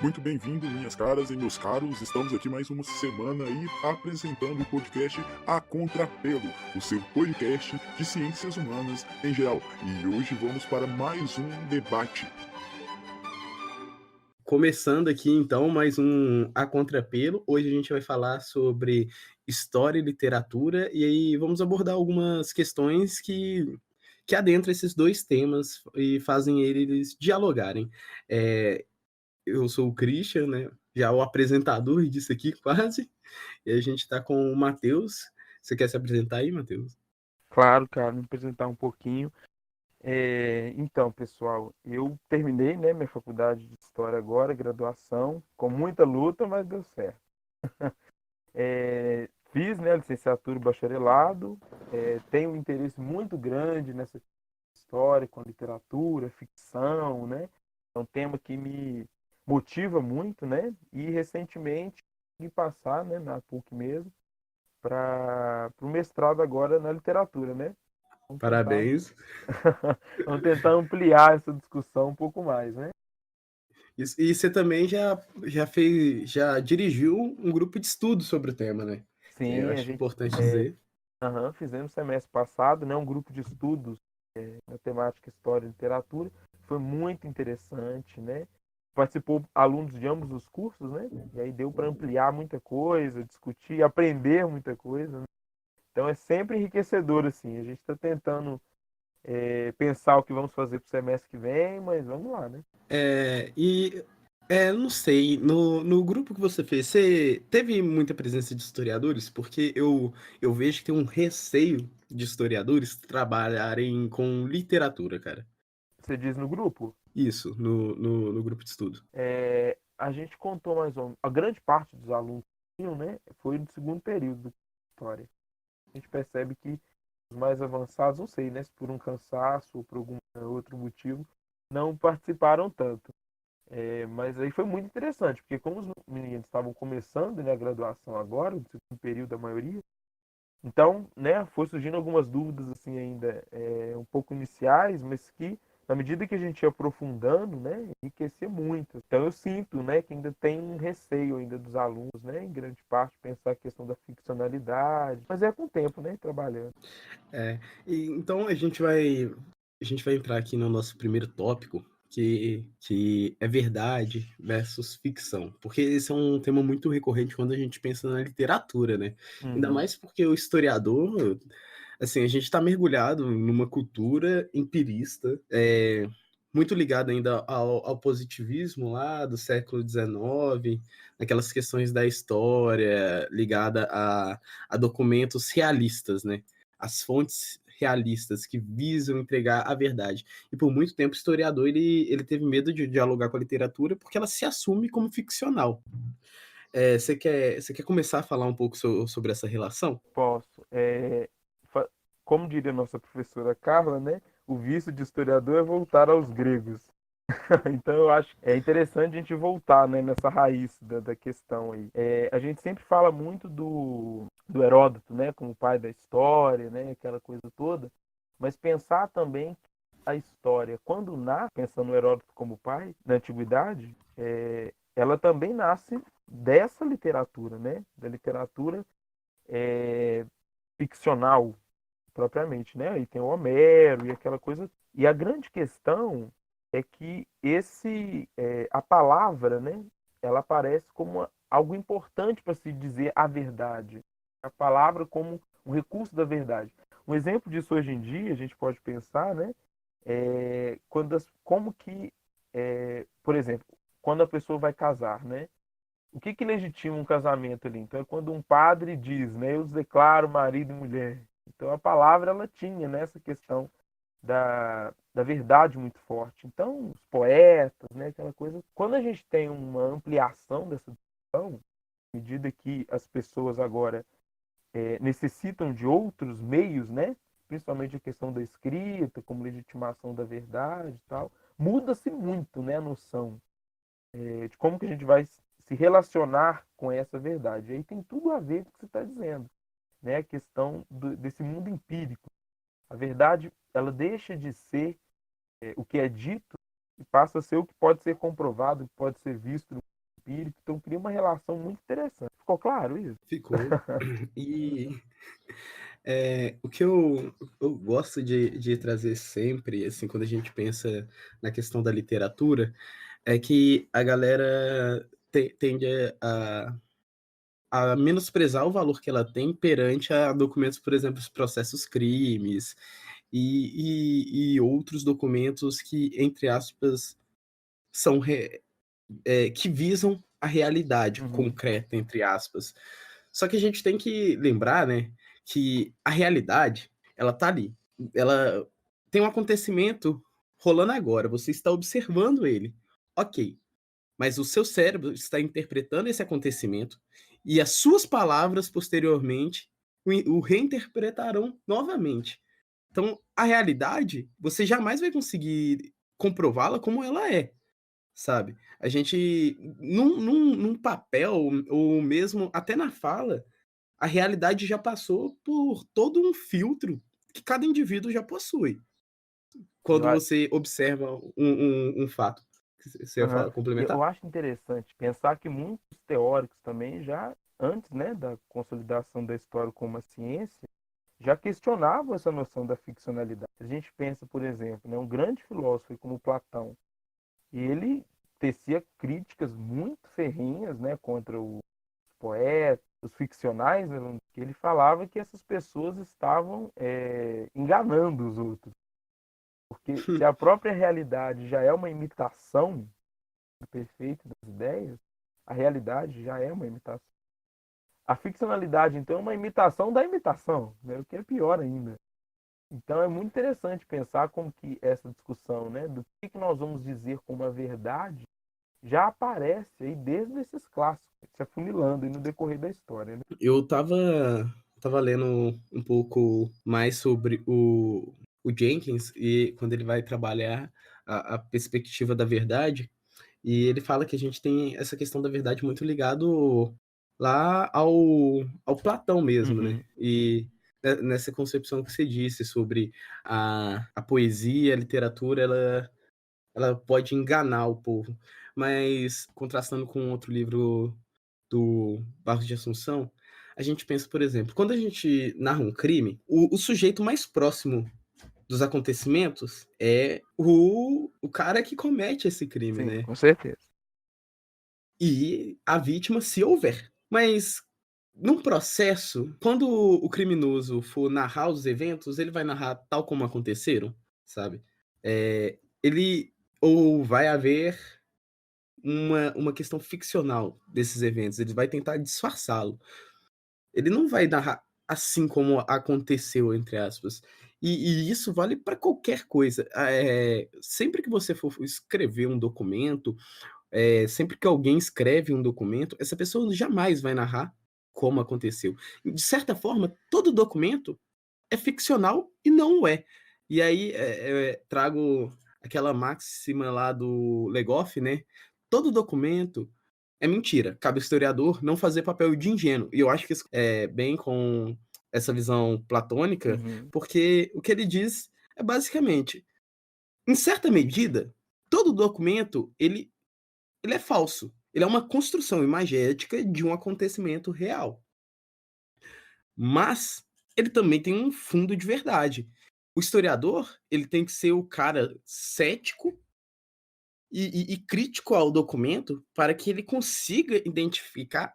Muito bem-vindo, minhas caras e meus caros. Estamos aqui mais uma semana aí apresentando o podcast A Contrapelo, o seu podcast de ciências humanas em geral. E hoje vamos para mais um debate. Começando aqui então mais um A Contrapelo. Hoje a gente vai falar sobre história e literatura e aí vamos abordar algumas questões que adentram esses dois temas e fazem eles dialogarem. Eu sou o Christian, né, já o apresentador disso aqui quase, e a gente está com o Matheus. Você quer se apresentar aí, Matheus? Claro, cara, me apresentar um pouquinho. Então, pessoal, eu terminei, né, minha faculdade de História agora, graduação, com muita luta, mas deu certo. Fiz, né, licenciatura e bacharelado, tenho um interesse muito grande nessa história, com literatura, ficção, né? É um tema que me motiva muito, né? E recentemente consegui passar, né, na PUC mesmo, para o mestrado agora na literatura, né? Vamos tentar Parabéns. Vamos tentar ampliar essa discussão um pouco mais, né? E você também já dirigiu um grupo de estudo sobre o tema, né? Eu Sim, a acho gente importante dizer. fizemos semestre passado, né, um grupo de estudos na temática História e Literatura. Foi muito interessante, né? Participou alunos de ambos os cursos, né? E aí deu para ampliar muita coisa, discutir, aprender muita coisa, né? Então é sempre enriquecedor, assim. A gente está tentando pensar o que vamos fazer para o semestre que vem, mas vamos lá, né? Não sei, no grupo que você fez, você teve muita presença de historiadores? Porque eu vejo que tem um receio de historiadores trabalharem com literatura, cara. Você diz no grupo? Isso, no grupo de estudo. A gente contou mais ou menos, a grande parte dos alunos que tinham, né, foi no segundo período de história. A gente percebe que os mais avançados, não sei, né, se por um cansaço ou por algum outro motivo, não participaram tanto. Mas aí foi muito interessante, porque como os meninos estavam começando, né, a graduação agora, no segundo período a maioria, então, né, foi surgindo algumas dúvidas assim ainda um pouco iniciais, mas que na medida que a gente ia aprofundando, né, enriquecia muito. Então eu sinto, né, que ainda tem um receio ainda dos alunos, né, em grande parte pensar a questão da ficcionalidade, mas é com o tempo, né, trabalhando. Então a gente vai entrar aqui no nosso primeiro tópico, que é verdade versus ficção, porque esse é um tema muito recorrente quando a gente pensa na literatura, né? Ainda Uhum. mais porque o historiador, assim, a gente está mergulhado numa cultura empirista, muito ligada ainda ao positivismo lá do século XIX, aquelas questões da história ligada a documentos realistas, né? As fontes realistas que visam entregar a verdade. E por muito tempo o historiador ele teve medo de dialogar com a literatura porque ela se assume como ficcional. Você quer começar a falar um pouco sobre essa relação? Posso. Fa- Como diria nossa professora Carla, né? O vício de historiador é voltar aos gregos. Então eu acho interessante a gente voltar, né, nessa raiz da questão aí. A gente sempre fala muito do Heródoto, né, como pai da história, né, aquela coisa toda, mas pensar também que a história, quando nasce, pensando no Heródoto como pai, na antiguidade, ela também nasce dessa literatura, né, da literatura é, ficcional propriamente, né? Aí tem o Homero e aquela coisa. E a grande questão é que a palavra, né? Ela aparece como algo importante para se dizer a verdade. A palavra como um recurso da verdade. Um exemplo disso hoje em dia, a gente pode pensar, né? Como que, por exemplo, quando a pessoa vai casar, né? O que legitima um casamento ali? Então é quando um padre diz, né, eu os declaro marido e mulher. Então a palavra ela tinha nessa questão da verdade muito forte. Então os poetas, né, aquela coisa. Quando a gente tem uma ampliação dessa discussão, à medida que as pessoas agora necessitam de outros meios, né, principalmente a questão da escrita, como legitimação da verdade e tal, muda-se muito, né, a noção de como que a gente vai se relacionar com essa verdade. Aí tem tudo a ver com o que você está dizendo, né? A questão desse mundo empírico. A verdade, ela deixa de ser o que é dito e passa a ser o que pode ser comprovado, o que pode ser visto. espírito, então cria uma relação muito interessante. Ficou claro isso? Ficou. E o que eu gosto de trazer sempre, assim, quando a gente pensa na questão da literatura, é que a galera tende a menosprezar o valor que ela tem perante a documentos, por exemplo, os processos crimes e outros documentos que, entre aspas, são que visam a realidade Uhum. concreta, entre aspas. Só que a gente tem que lembrar, né, que a realidade, ela tá ali. Ela tem um acontecimento rolando agora, você está observando ele. Ok, mas o seu cérebro está interpretando esse acontecimento e as suas palavras posteriormente o reinterpretarão novamente. Então, a realidade, você jamais vai conseguir comprová-la como ela é, sabe? A gente, num papel, ou mesmo até na fala, a realidade já passou por todo um filtro que cada indivíduo já possui, Eu, quando você observa um fato. Você ia aham. falar, Eu complementar? acho interessante pensar que muitos teóricos também já, antes, né, da consolidação da história como uma ciência, já questionavam essa noção da ficcionalidade. A gente pensa, por exemplo, né, um grande filósofo como Platão, e ele tecia críticas muito ferrenhas, né, contra os poetas, os ficcionais, né, que ele falava que essas pessoas estavam enganando os outros. Porque se a própria realidade já é uma imitação perfeito das ideias, a realidade já é uma imitação. A ficcionalidade, então, é uma imitação da imitação, né? O que é pior ainda. Então, é muito interessante pensar como que essa discussão, né, do que nós vamos dizer como a verdade, já aparece aí desde esses clássicos, se afunilando aí no decorrer da história, né? Eu tava lendo um pouco mais sobre o Jenkins e quando ele vai trabalhar a perspectiva da verdade, e ele fala que a gente tem essa questão da verdade muito ligado lá ao Platão mesmo, né? Uhum. E nessa concepção que você disse sobre a poesia, a literatura, ela pode enganar o povo. Mas, contrastando com outro livro do Barros de Assunção, a gente pensa, por exemplo, quando a gente narra um crime, o sujeito mais próximo dos acontecimentos é o cara que comete esse crime, Sim, né? com certeza. E a vítima, se houver. Mas num processo, quando o criminoso for narrar os eventos, ele vai narrar tal como aconteceram, sabe? Ele ou vai haver uma questão ficcional desses eventos, ele vai tentar disfarçá-lo. Ele não vai narrar assim como aconteceu, entre aspas. E isso vale para qualquer coisa. Sempre que você for escrever um documento, sempre que alguém escreve um documento, essa pessoa jamais vai narrar como aconteceu. De certa forma, todo documento é ficcional e não o é. E aí trago aquela máxima lá do Legoff, né? Todo documento é mentira. Cabe ao historiador não fazer papel de ingênuo. E eu acho que isso é bem com essa visão platônica, Uhum. porque o que ele diz é basicamente, em certa medida, todo documento ele é falso. Ele é uma construção imagética de um acontecimento real. Mas ele também tem um fundo de verdade. O historiador, ele tem que ser o cara cético e crítico ao documento para que ele consiga identificar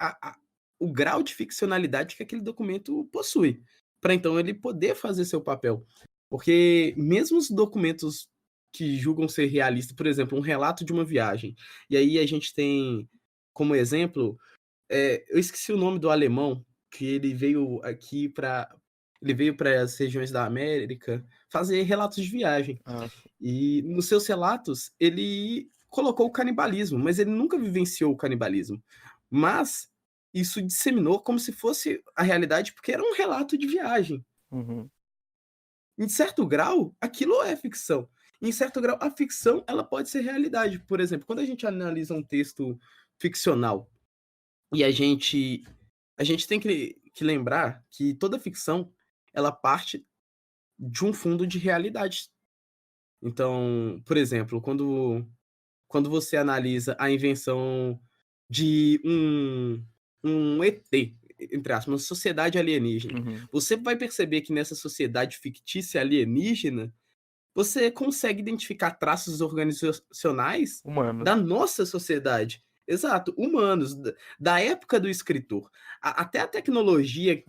o grau de ficcionalidade que aquele documento possui, para então ele poder fazer seu papel. Porque mesmo os documentos que julgam ser realistas, por exemplo, um relato de uma viagem, e aí a gente tem como exemplo, eu esqueci o nome do alemão, que ele veio para as regiões da América fazer relatos de viagem. Ah, sim. E nos seus relatos, ele colocou o canibalismo, mas ele nunca vivenciou o canibalismo. Mas isso disseminou como se fosse a realidade, porque era um relato de viagem. Uhum. Em certo grau, aquilo é ficção. Em certo grau, a ficção ela pode ser realidade. Por exemplo, quando a gente analisa um texto ficcional e a gente tem que lembrar que toda ficção ela parte de um fundo de realidade. Então, por exemplo, quando você analisa a invenção de um ET, entre aspas, uma sociedade alienígena. Uhum. Você vai perceber que nessa sociedade fictícia alienígena, você consegue identificar traços organizacionais Humanos. da nossa sociedade. Exato, humanos, da época do escritor. Até a tecnologia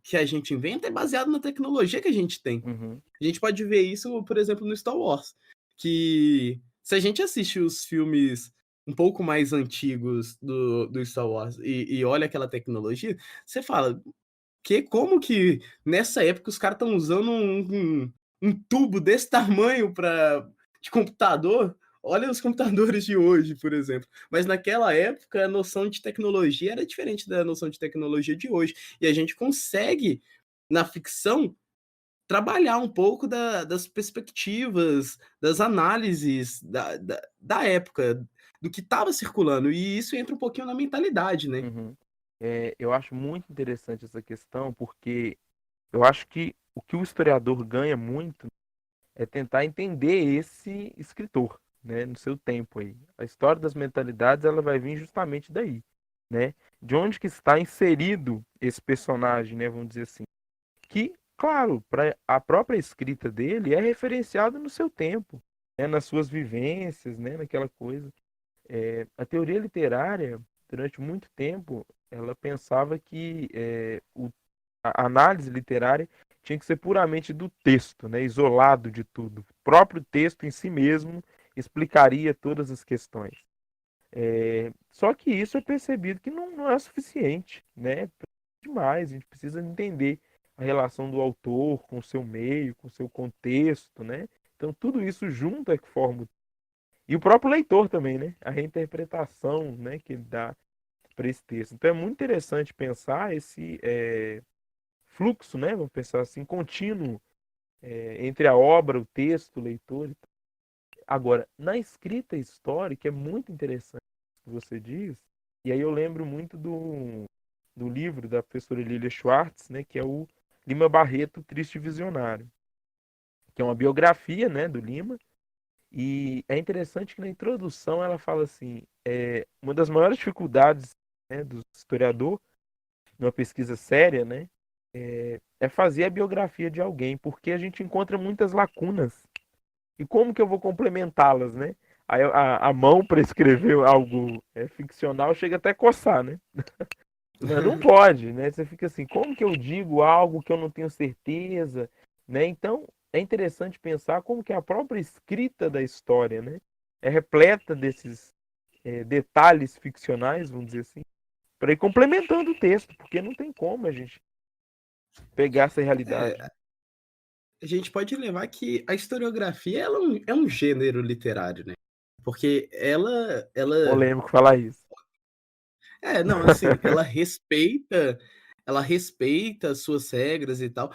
que a gente inventa é baseada na tecnologia que a gente tem. Uhum. A gente pode ver isso, por exemplo, no Star Wars, que se a gente assiste os filmes um pouco mais antigos do Star Wars e olha aquela tecnologia, você fala, como que nessa época os caras estão usando um tubo desse tamanho de computador? Olha os computadores de hoje, por exemplo. Mas naquela época a noção de tecnologia era diferente da noção de tecnologia de hoje. E a gente consegue, na ficção, trabalhar um pouco das perspectivas, das análises da época, do que estava circulando. E isso entra um pouquinho na mentalidade, né? Uhum. Eu acho muito interessante essa questão, porque eu acho que o que o historiador ganha muito é tentar entender esse escritor, né, no seu tempo aí. A história das mentalidades, ela vai vir justamente daí, né? De onde que está inserido esse personagem, né, vamos dizer assim. Que, claro, para a própria escrita dele é referenciado no seu tempo, né, nas suas vivências, né, naquela coisa. A teoria literária, durante muito tempo, ela pensava que a análise literária tinha que ser puramente do texto, né, isolado de tudo. O próprio texto em si mesmo explicaria todas as questões. Só que isso é percebido que não é suficiente, né? Demais, a gente precisa entender a relação do autor com o seu meio, com o seu contexto, né? Então tudo isso junto é que forma. E o próprio leitor também, né? A reinterpretação, né, que ele dá para esse texto. Então é muito interessante pensar esse fluxo, né? Vamos pensar assim, contínuo entre a obra, o texto, o leitor. Agora, na escrita histórica é muito interessante o que você diz, e aí eu lembro muito do livro da professora Lilia Schwartz, né, que é o Lima Barreto, Triste Visionário, que é uma biografia, né, do Lima, e é interessante que na introdução ela fala assim, uma das maiores dificuldades, né, do historiador, numa pesquisa séria, né, é fazer a biografia de alguém, porque a gente encontra muitas lacunas. E como que eu vou complementá-las, né? Aí a mão para escrever algo ficcional chega até a coçar, né? Mas não pode, né? Você fica assim, como que eu digo algo que eu não tenho certeza, né? Então, é interessante pensar como que a própria escrita da história, né? É repleta desses detalhes ficcionais, vamos dizer assim, para ir complementando o texto, porque não tem como a gente pegar essa realidade. A gente pode levar que a historiografia ela é um gênero literário, né? Porque ela Polêmico falar isso. não, assim, ela respeita as suas regras e tal.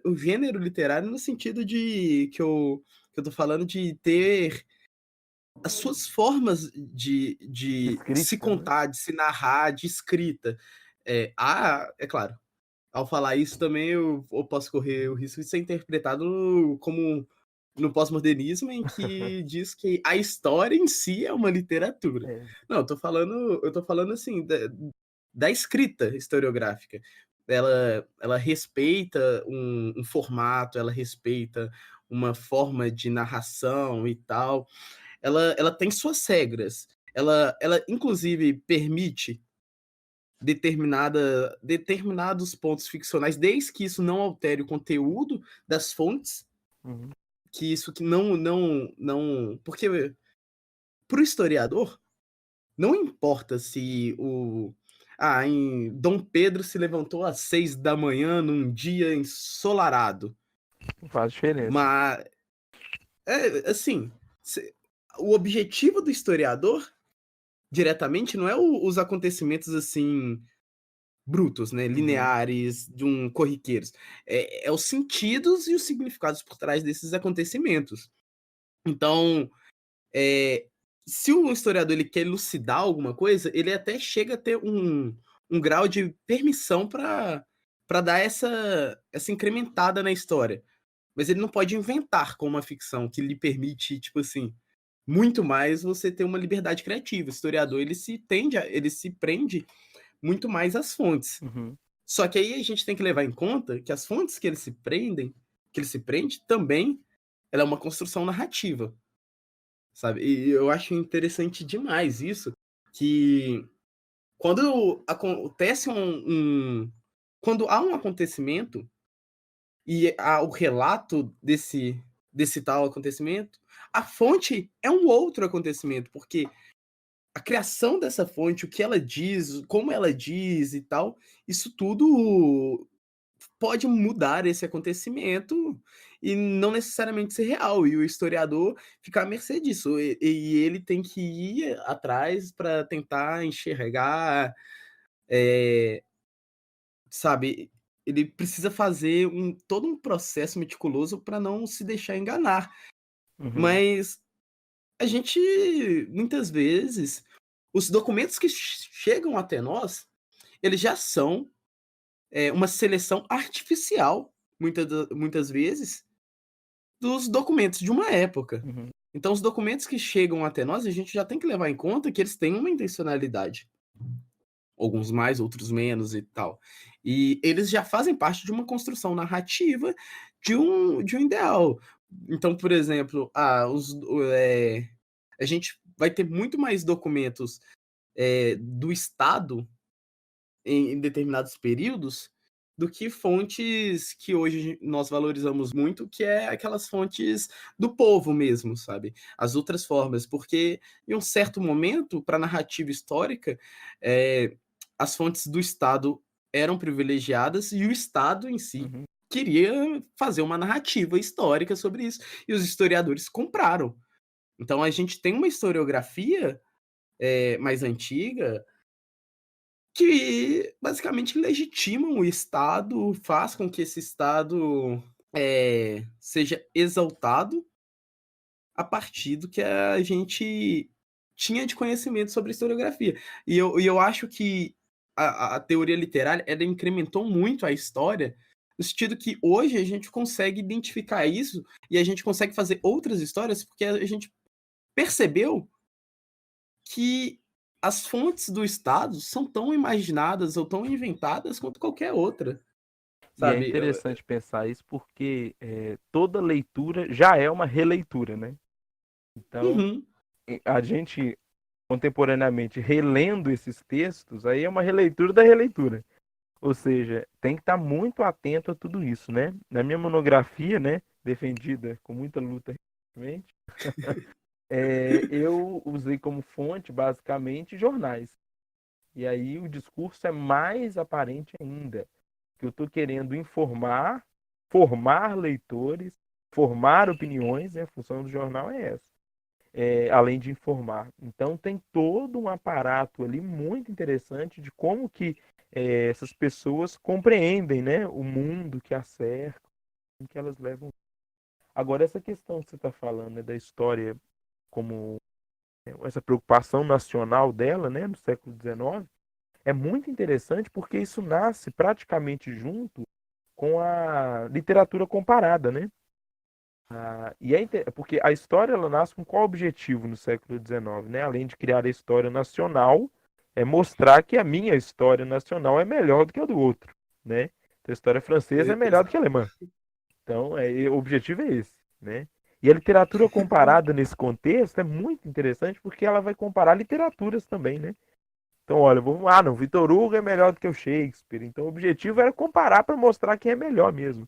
Um gênero literário no sentido de que eu tô falando de ter as suas formas de se Escrita, né? contar, de se narrar, de escrita. É claro, ao falar isso também eu posso correr o risco de ser interpretado como no pós-modernismo, em que diz que a história em si é uma literatura. É. Não, eu tô falando assim, da escrita historiográfica. Ela respeita um formato, ela respeita uma forma de narração e tal. Ela tem suas regras. Ela inclusive permite determinados pontos ficcionais, desde que isso não altere o conteúdo das fontes, Uhum. que isso que não, porque para o historiador não importa se em Dom Pedro se levantou às 6 da manhã num dia ensolarado, Não faz diferença. mas assim, o objetivo do historiador diretamente não é os acontecimentos assim brutos, né, Uhum. lineares, de um corriqueiros. É os sentidos e os significados por trás desses acontecimentos. Então, se o historiador ele quer elucidar alguma coisa, ele até chega a ter um grau de permissão para dar essa incrementada na história. Mas ele não pode inventar com uma ficção que lhe permite, tipo assim, muito mais você ter uma liberdade criativa. O historiador, ele se prende muito mais às fontes. Uhum. Só que aí a gente tem que levar em conta que as fontes que ele se prende também, ela é uma construção narrativa, sabe? E eu acho interessante demais isso, que quando acontece quando há um acontecimento e há o relato desse tal acontecimento, a fonte é um outro acontecimento, porque a criação dessa fonte, o que ela diz, como ela diz e tal, isso tudo pode mudar esse acontecimento e não necessariamente ser real. E o historiador fica à mercê disso. E ele tem que ir atrás para tentar enxergar, eh, sabe? Ele precisa fazer todo um processo meticuloso para não se deixar enganar. Uhum. Mas a gente, muitas vezes, os documentos que chegam até nós, eles já são uma seleção artificial, muitas vezes, dos documentos de uma época. Uhum. Então, os documentos que chegam até nós, a gente já tem que levar em conta que eles têm uma intencionalidade. Alguns mais, outros menos e tal. E eles já fazem parte de uma construção narrativa de um ideal. Então, por exemplo, a gente vai ter muito mais documentos do Estado em determinados períodos do que fontes que hoje nós valorizamos muito, que é aquelas fontes do povo mesmo, sabe? As outras formas, porque em um certo momento, para a narrativa histórica, as fontes do Estado eram privilegiadas e o Estado em si Uhum. queria fazer uma narrativa histórica sobre isso, e os historiadores compraram. Então a gente tem uma historiografia mais antiga que basicamente legitimam o Estado, faz com que esse Estado seja exaltado a partir do que a gente tinha de conhecimento sobre historiografia. E eu acho que a teoria literária ela incrementou muito a história, no sentido que hoje a gente consegue identificar isso e a gente consegue fazer outras histórias porque a gente percebeu que as fontes do Estado são tão imaginadas ou tão inventadas quanto qualquer outra, E é sabe? interessante pensar isso porque toda leitura já é uma releitura, né? Então, Uhum. a gente contemporaneamente relendo esses textos, aí é uma releitura da releitura. Ou seja, tem que estar muito atento a tudo isso, né? Na minha monografia, né, defendida com muita luta recentemente, eu usei como fonte, basicamente, jornais. E aí o discurso é mais aparente ainda, que eu estou querendo informar, formar leitores, formar opiniões, né? A função do jornal é essa, além de informar. Então tem todo um aparato ali muito interessante de como que essas pessoas compreendem, né, o mundo que as cerca, que elas levam. Agora, essa questão que você está falando, né, da história como essa preocupação nacional dela, né, no século XIX, é muito interessante porque isso nasce praticamente junto com a literatura comparada, né? Porque a história ela nasce com qual objetivo no século XIX, né? Além de criar a história nacional, é mostrar que a minha história nacional é melhor do que a do outro, né? Então, a história francesa é melhor do que a Exato. alemã. Então, o objetivo é esse, né? E a literatura comparada nesse contexto é muito interessante porque ela vai comparar literaturas também, né? Então, olha, não, Vitor Hugo é melhor do que o Shakespeare. Então, o objetivo era comparar para mostrar quem é melhor mesmo,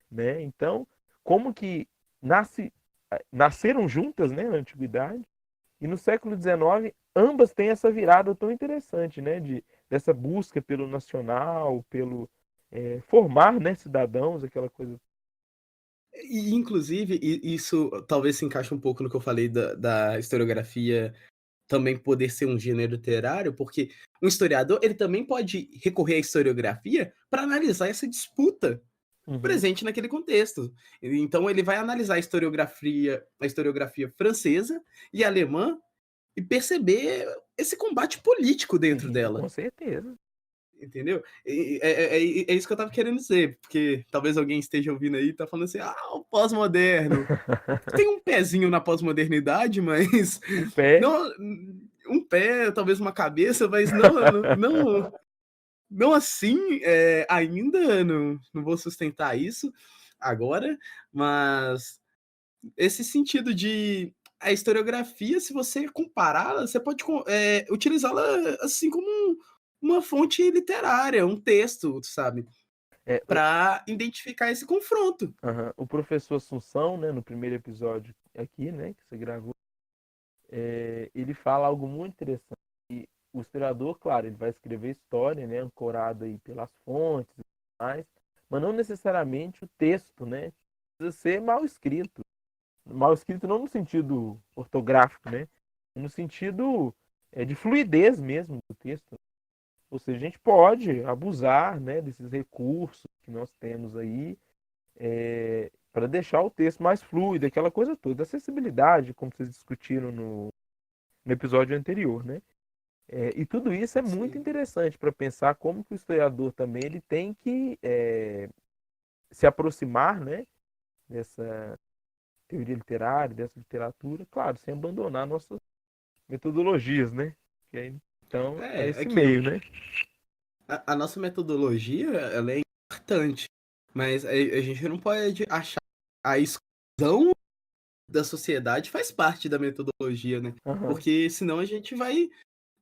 né? Então, como que nasce, nasceram juntas, né, na antiguidade, e no século XIX ambas têm essa virada tão interessante, né, dessa busca pelo nacional, pelo formar, né, cidadãos, aquela coisa. E, inclusive, isso talvez se encaixe um pouco no que eu falei da historiografia também poder ser um gênero literário, porque um historiador ele também pode recorrer à historiografia para analisar essa disputa Uhum. presente naquele contexto. Então ele vai analisar a historiografia francesa e alemã e perceber esse combate político dentro Sim, dela. com certeza. Entendeu? É isso que eu tava querendo dizer, porque talvez alguém esteja ouvindo aí e tá falando assim, o pós-moderno. Tem um pezinho na pós-modernidade, mas Um pé. não, um pé, talvez uma cabeça, mas não assim, ainda não vou sustentar isso agora, mas esse sentido de a historiografia, se você compará-la, você pode utilizá-la assim como uma fonte literária, um texto, sabe? É, Para identificar esse confronto. o professor Assunção, né, no primeiro episódio aqui, né, que você gravou, ele fala algo muito interessante. E o historiador, claro, ele vai escrever história, né, ancorado aí pelas fontes e tudo mais, mas não necessariamente o texto, né, precisa ser mal escrito. Mal escrito não no sentido ortográfico, né, no sentido de fluidez mesmo do texto. Ou seja, a gente pode abusar, né, desses recursos que nós temos aí para deixar o texto mais fluido, aquela coisa toda, acessibilidade, como vocês discutiram no episódio anterior, né? E tudo isso é muito Sim. interessante para pensar como que o historiador também ele tem que se aproximar, né, dessa teoria literária, dessa literatura, claro, sem abandonar nossas metodologias, né? Então, é esse Aquilo. meio, né? A nossa metodologia, ela é importante, mas a gente não pode achar a exclusão da sociedade faz parte da metodologia, né? Uhum. Porque senão a gente vai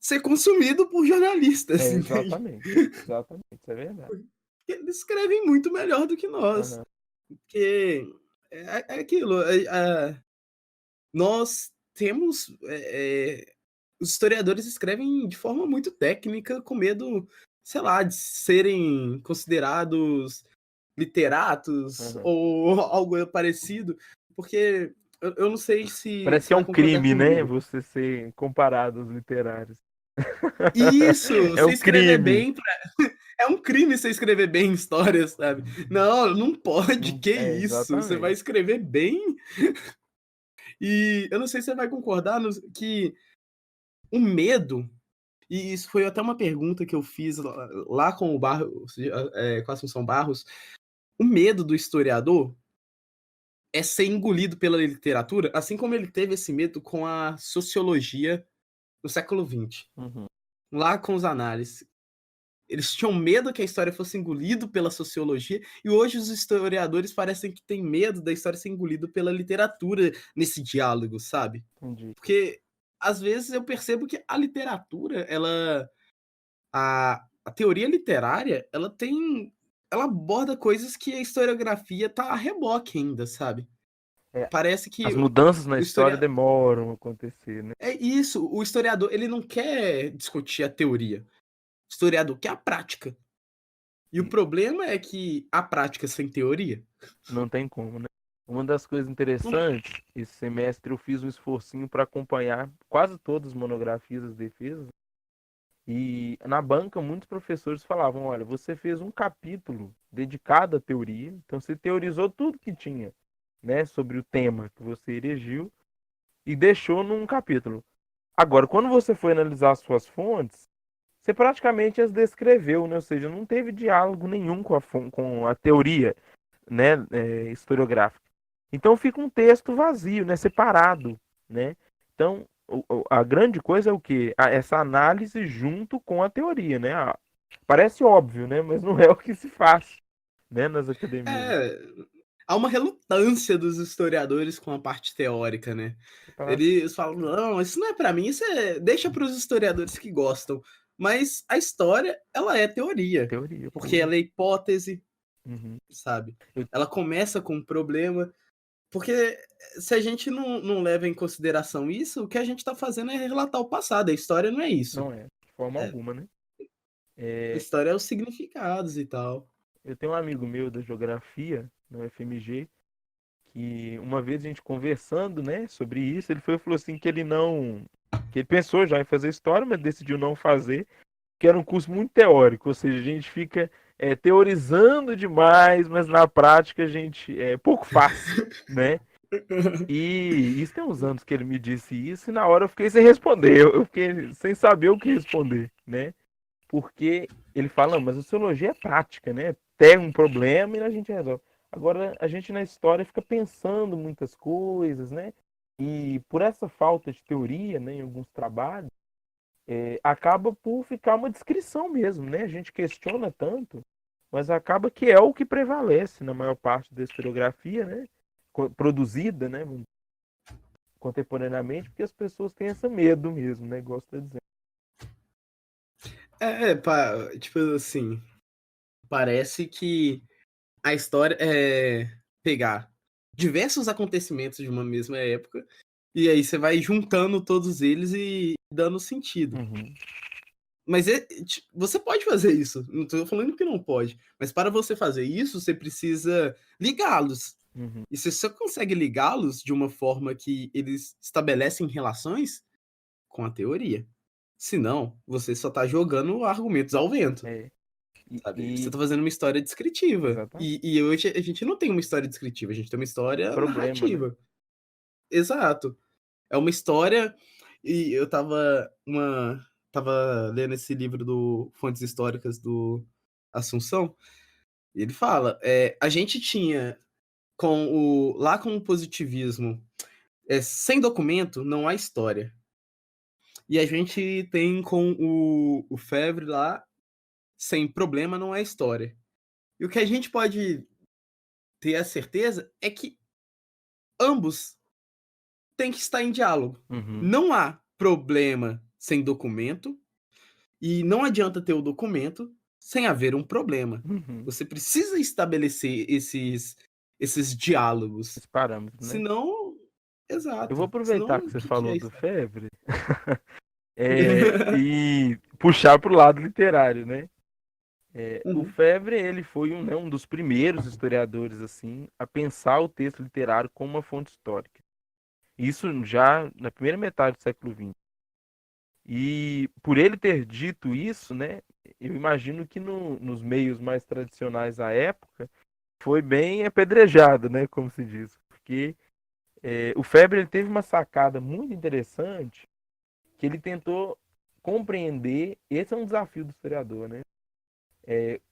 ser consumido por jornalistas. Exatamente, exatamente, isso é verdade. Eles escrevem muito melhor do que nós. Uhum. Porque é aquilo. Nós temos. Os historiadores escrevem de forma muito técnica, com medo, sei lá, de serem considerados literatos Uhum. ou algo parecido, porque eu não sei se Parece você que é vai um concordar crime, né? comigo. Você ser comparado aos literários. Isso, É você um escrever crime. bem, é um crime você escrever bem histórias, sabe? Não pode, que isso? Você vai Exatamente. escrever bem? E eu não sei se você vai concordar que o medo, e isso foi até uma pergunta que eu fiz lá com o Barros, com a Assunção Barros, o medo do historiador é ser engolido pela literatura, assim como ele teve esse medo com a sociologia no século XX, Uhum. lá com os análises. Eles tinham medo que a história fosse engolida pela sociologia, e hoje os historiadores parecem que têm medo da história ser engolida pela literatura nesse diálogo, sabe? Entendi. Porque às vezes eu percebo que a literatura, a teoria literária, ela aborda coisas que a historiografia tá a reboque ainda, sabe? É, Parece as que mudanças na o história historiador. demoram a acontecer, né? É isso, o historiador, ele não quer discutir a teoria. O historiador quer a prática. E o E problema é que a prática sem teoria. não tem como, né? Uma das coisas Não. interessantes, esse semestre eu fiz um esforcinho para acompanhar quase todas as monografias das defesas. E na banca, muitos professores falavam: olha, você fez um capítulo dedicado à teoria, então você teorizou tudo que tinha, né, sobre o tema que você elegiu e deixou num capítulo. Agora, quando você foi analisar as suas fontes, você praticamente as descreveu, né? Ou seja, não teve diálogo nenhum com a teoria, né, historiográfica. Então fica um texto vazio, né, separado, né? Então a grande coisa é o quê? Essa análise junto com a teoria, né? Parece óbvio, né? Mas não é o que se faz, né, nas academias. É, há uma relutância dos historiadores com a parte teórica, né? Tá? Eles falam, não, isso não é para mim, deixa para os historiadores que gostam. Mas a história, ela é teoria, Teoria porque pura. ela é hipótese, Uhum. sabe? Eu- Ela começa com um problema, porque se a gente não leva em consideração isso, o que a gente está fazendo é relatar o passado. A história não é isso. não é, de forma É, alguma, né? a É, história é os significados e tal. eu tenho um amigo meu da geografia, no FMG, que uma vez a gente conversando, né, sobre isso, ele foi e falou assim que ele pensou já em fazer história, mas decidiu não fazer, que era um curso muito teórico, ou seja, a gente fica teorizando demais, mas na prática a gente pouco faz, né? E isso tem uns anos que ele me disse isso, e na hora eu fiquei sem responder, eu fiquei sem saber o que responder, né? Porque ele fala, não, mas a sociologia é prática, né? Tem um problema e a gente resolve. Agora, a gente na história fica pensando muitas coisas, né? E por essa falta de teoria, né, em alguns trabalhos, acaba por ficar uma descrição mesmo, né? A gente questiona tanto, mas acaba que é o que prevalece na maior parte da historiografia, né? Produzida, né? Contemporaneamente, porque as pessoas têm esse medo mesmo, né? Gosta de dizer. Tipo assim, parece que a história é pegar diversos acontecimentos de uma mesma época e aí você vai juntando todos eles e dando sentido. Uhum. Mas você pode fazer isso, não estou falando que não pode, mas para você fazer isso, você precisa ligá-los. Uhum. E se você consegue ligá-los de uma forma que eles estabelecem relações com a teoria. Senão, você só está jogando argumentos ao vento. É. Sabe? Você está fazendo uma história descritiva. Exatamente. E hoje a gente não tem uma história descritiva, a gente tem uma história Problema, né? narrativa. Exato. É uma história. E eu tava lendo esse livro do Fontes Históricas do Assunção, e ele fala: a gente tinha lá com o positivismo, sem documento não há história. E a gente tem com o Febvre lá, sem problema não há história. E o que a gente pode ter a certeza é que ambos têm que estar em diálogo. Uhum. Não há problema sem documento e não adianta ter o documento sem haver um problema. Uhum. Você precisa estabelecer esses diálogos. Esse parâmetro, né? Senão, exato. Eu vou aproveitar Senão, que o você que é falou do isso? Febvre e puxar para o lado literário, né? O Febvre, ele foi um dos primeiros historiadores assim a pensar o texto literário como uma fonte histórica. Isso já na primeira metade do século XX. E por ele ter dito isso, né, eu imagino que nos meios mais tradicionais da época foi bem apedrejado, né, como se diz. Porque o Febvre ele teve uma sacada muito interessante que ele tentou compreender. Esse é um desafio do historiador, né?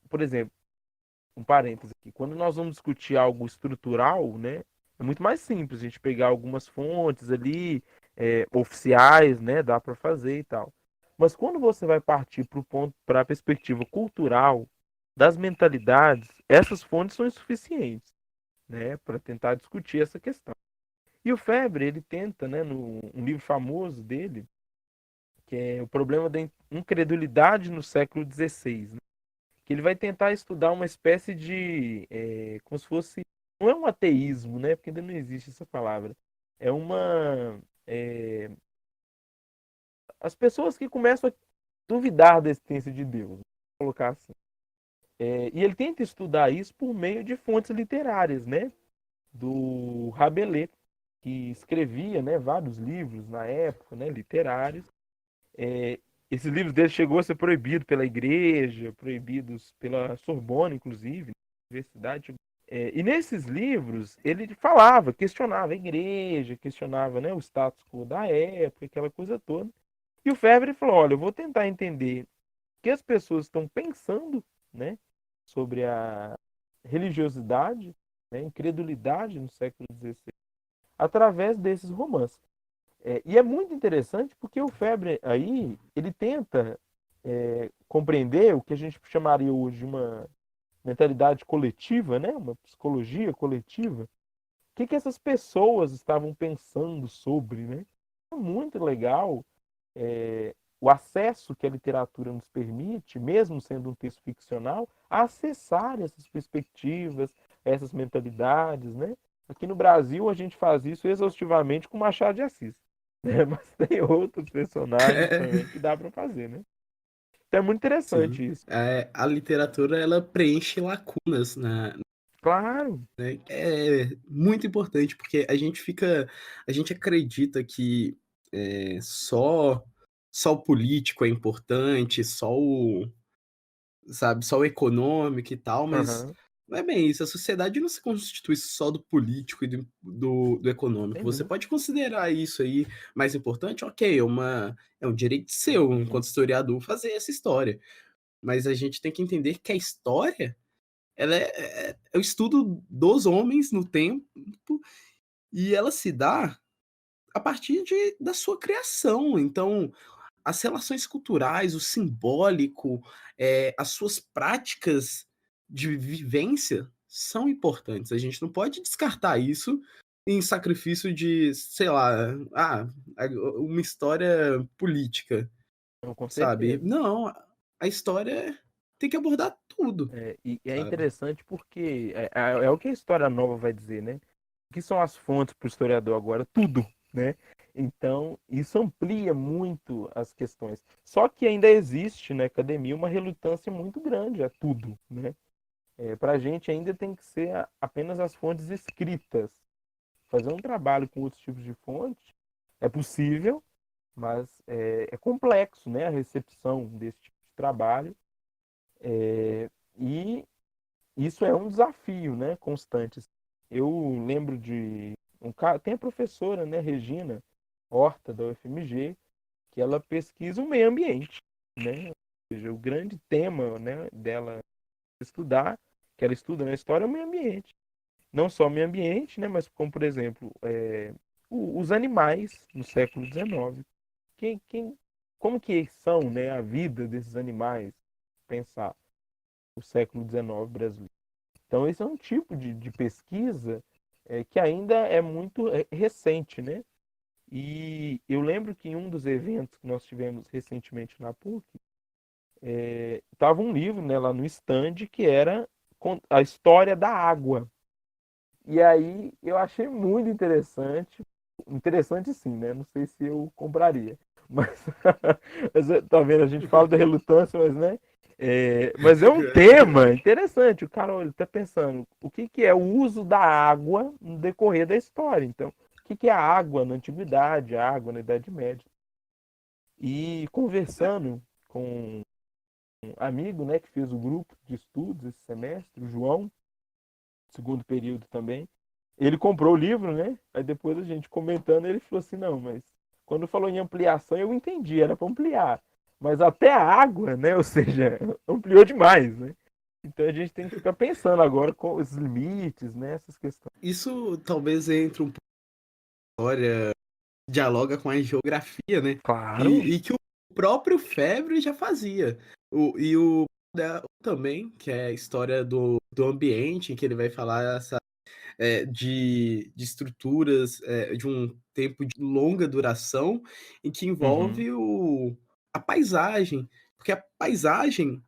Por exemplo, um parêntese aqui, quando nós vamos discutir algo estrutural, né, é muito mais simples a gente pegar algumas fontes ali, oficiais, né, dá para fazer e tal. Mas quando você vai partir para a perspectiva cultural das mentalidades, essas fontes são insuficientes, né, para tentar discutir essa questão. E o Febvre, ele tenta, né, um livro famoso dele, que é O Problema da Incredulidade no Século XVI, né, que ele vai tentar estudar uma espécie de, como se fosse, não é um ateísmo, né, porque ainda não existe essa palavra, é uma, as pessoas que começam a duvidar da existência de Deus, vou colocar assim. E ele tenta estudar isso por meio de fontes literárias, né, do Rabelais, que escrevia, né, vários livros na época, né, literários. Esses livros dele chegou a ser proibido pela igreja, proibidos pela Sorbonne, inclusive, universidade. E nesses livros ele falava, questionava a igreja, questionava, né, o status quo da época, aquela coisa toda. E o Febvre falou: olha, eu vou tentar entender o que as pessoas estão pensando, né, sobre a religiosidade, né, incredulidade no século XVI, através desses romances. E é muito interessante porque o Febvre aí, ele tenta compreender o que a gente chamaria hoje de uma mentalidade coletiva, né? Uma psicologia coletiva. O que essas pessoas estavam pensando sobre, né? É muito legal o acesso que a literatura nos permite, mesmo sendo um texto ficcional, a acessar essas perspectivas, essas mentalidades, né? Aqui no Brasil a gente faz isso exaustivamente com Machado de Assis. Mas tem outros personagens também que dá para fazer, né? Então é muito Sim. interessante isso. A literatura, ela preenche lacunas, Claro. né? É muito importante, porque a gente acredita que só o político é importante, só o econômico e tal, mas Uhum. não é bem isso. A sociedade não se constitui só do político e do econômico. Sem Você dúvida. pode considerar isso aí mais importante, ok, é um direito seu, enquanto historiador, fazer essa história. mas a gente tem que entender que a história ela é o estudo dos homens no tempo e ela se dá a partir da sua criação. Então, as relações culturais, o simbólico, as suas práticas de vivência são importantes. A gente não pode descartar isso em sacrifício de, sei lá, uma história política, Então, com sabe? certeza. Não, a história tem que abordar tudo, E é sabe? interessante porque é o que a história nova vai dizer, né? O que são as fontes para o historiador agora? Tudo, né? Então, isso amplia muito as questões. Só que ainda existe na academia uma relutância muito grande a tudo, né? Para a gente ainda tem que ser apenas as fontes escritas. Fazer um trabalho com outros tipos de fontes é possível, mas é complexo, né? A recepção desse tipo de trabalho. E isso é um desafio, né, constante. Eu lembro de tem a professora, né, Regina Horta da UFMG, que ela pesquisa o meio ambiente, né? Ou seja, o grande tema, né, dela estudar, que ela estuda na história, é o meio ambiente. Não só o meio ambiente, né, mas como, por exemplo, os animais no século XIX. Como que são, né, a vida desses animais? Pensar o século XIX brasileiro. Então, esse é um tipo de pesquisa que ainda é muito recente, né? E eu lembro que em um dos eventos que nós tivemos recentemente na PUC, estava um livro, né, lá no stand que era a história da água. E aí eu achei muito interessante. Interessante sim, né? Não sei se eu compraria. Mas, tá vendo? A gente fala da relutância, mas né? Mas é um tema interessante. O cara ele tá pensando o que é o uso da água no decorrer da história. Então, o que é a água na antiguidade, a água na Idade Média. E conversando com um amigo, né, que fez o grupo de estudos esse semestre, o João, segundo período também. Ele comprou o livro, né? Aí depois a gente comentando, ele falou assim: não, mas quando falou em ampliação, eu entendi, era para ampliar. Mas até a água, né? Ou seja, ampliou demais, né? Então a gente tem que ficar pensando agora com os limites, né? Essas questões. Isso talvez entre um pouco na história, dialoga com a geografia, né? Claro. E que o próprio Febvre já fazia. E o também, que é a história do ambiente, em que ele vai falar de estruturas de um tempo de longa duração, em que Uhum. envolve a paisagem. Porque a paisagem,